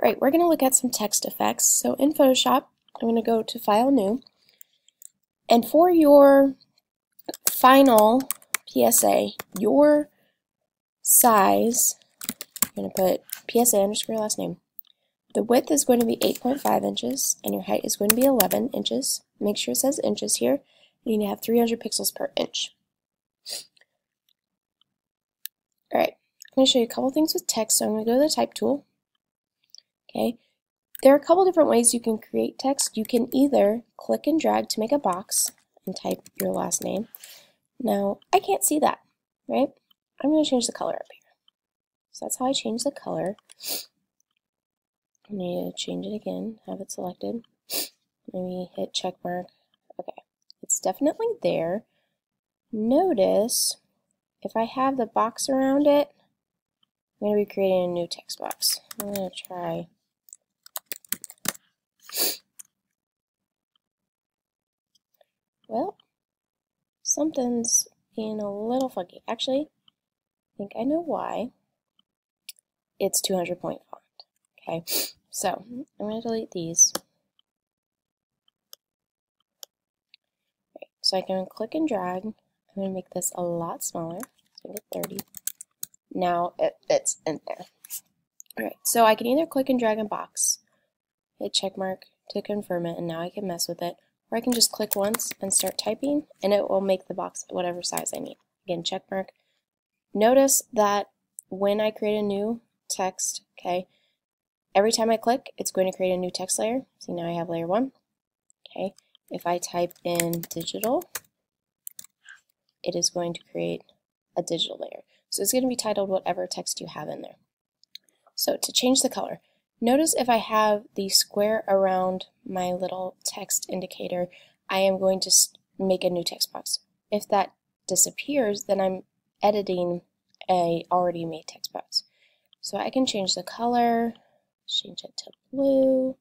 Right, we're going to look at some text effects. So in Photoshop, I'm going to go to File, New, and for your final PSA, your size, I'm going to put PSA underscore last name. The width is going to be 8.5 inches, and your height is going to be 11 inches. Make sure it says inches here. You need to have 300 pixels per inch. Alright, I'm going to show you a couple things with text, so I'm going to go to the Type tool. Okay. There are a couple different ways you can create text. You can either click and drag to make a box and type your last name. Now, I can't see that, right? I'm going to change the color up here. So that's how I change the color. I need to change it again, have it selected. Maybe hit check mark. Okay, it's definitely there. Notice if I have the box around it, I'm going to be creating a new text box. I'm going to try. Well, something's being a little funky. Actually, I think I know why. It's 200 point font. Okay, so I'm going to delete these. Okay, so I can click and drag. I'm going to make this a lot smaller. So I get 30. Now it fits in there. Alright, so I can either click and drag a box, hit check mark to confirm it, and now I can mess with it. Or I can just click once and start typing, and it will make the box whatever size I need. Again, check mark. Notice that when I create a new text, okay, every time I click, it's going to create a new text layer. See, now I have layer 1. Okay, if I type in digital, it is going to create a digital layer. So it's going to be titled whatever text you have in there. So to change the color, notice if I have the square around my little text indicator, I am going to make a new text box. If that disappears, then I'm editing a already made text box. So I can change the color, change it to blue.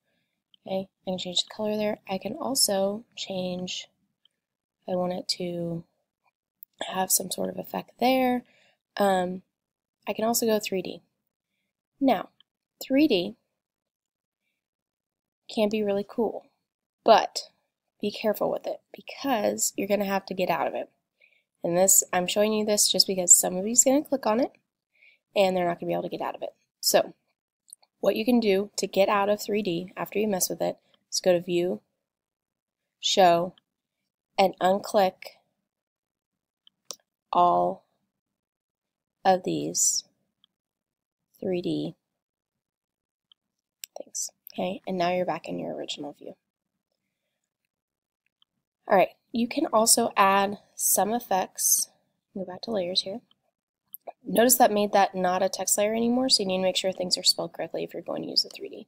Okay, I can change the color there. I can also change, if I want it to have some sort of effect there. I can also go 3D. Now, 3D can be really cool, but be careful with it because you're going to have to get out of it. And this, I'm showing you this just because somebody's going to click on it and they're not going to be able to get out of it. So, what you can do to get out of 3D after you mess with it is go to View, Show, and unclick all of these 3D things. Okay, and now you're back in your original view. Alright, you can also add some effects. Go back to layers here. Notice that made that not a text layer anymore, so you need to make sure things are spelled correctly if you're going to use the 3D.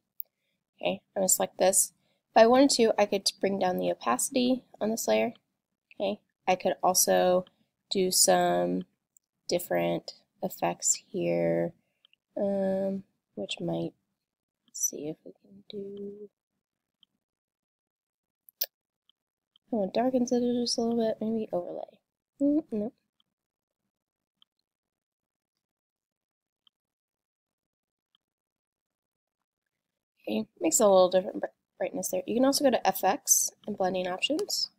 Okay, I'm going to select this. If I wanted to, I could bring down the opacity on this layer. Okay, I could also do some different effects here, which might, let's see if we can do, I want to darken it just a little bit, maybe overlay. Nope. Okay, makes a little different brightness there. You can also go to FX and blending options.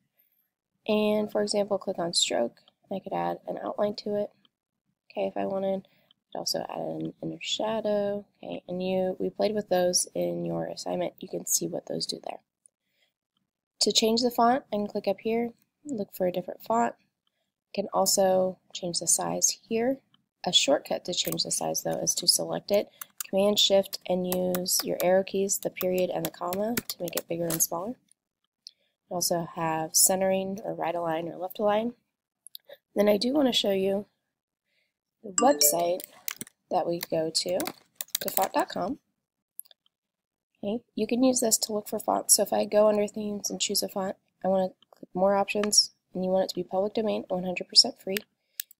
And for example, click on stroke. I could add an outline to it. Okay, if I wanted, I could also add an inner shadow. Okay, and we played with those in your assignment. You can see what those do there. To change the font, I can click up here, look for a different font. I can also change the size here. A shortcut to change the size though is to select it, Command Shift, and use your arrow keys, the period and the comma, to make it bigger and smaller. You also have centering or right align or left align. Then I do want to show you the website that we go to font.com. Okay, you can use this to look for fonts. So if I go under themes and choose a font, I want to click more options, and you want it to be public domain, 100% free.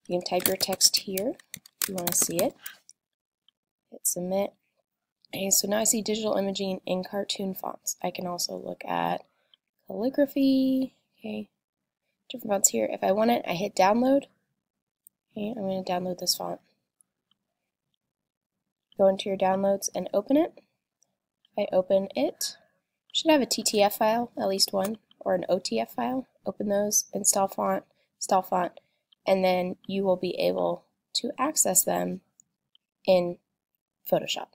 You can type your text here if you want to see it. Hit submit. Okay, so now I see digital imaging in cartoon fonts. I can also look at calligraphy. Okay, different fonts here. If I want it, I hit download. Okay, I'm going to download this font. Go into your downloads and open it. I open it, should have a TTF file, at least one, or an OTF file. Open those, install font, and then you will be able to access them in Photoshop.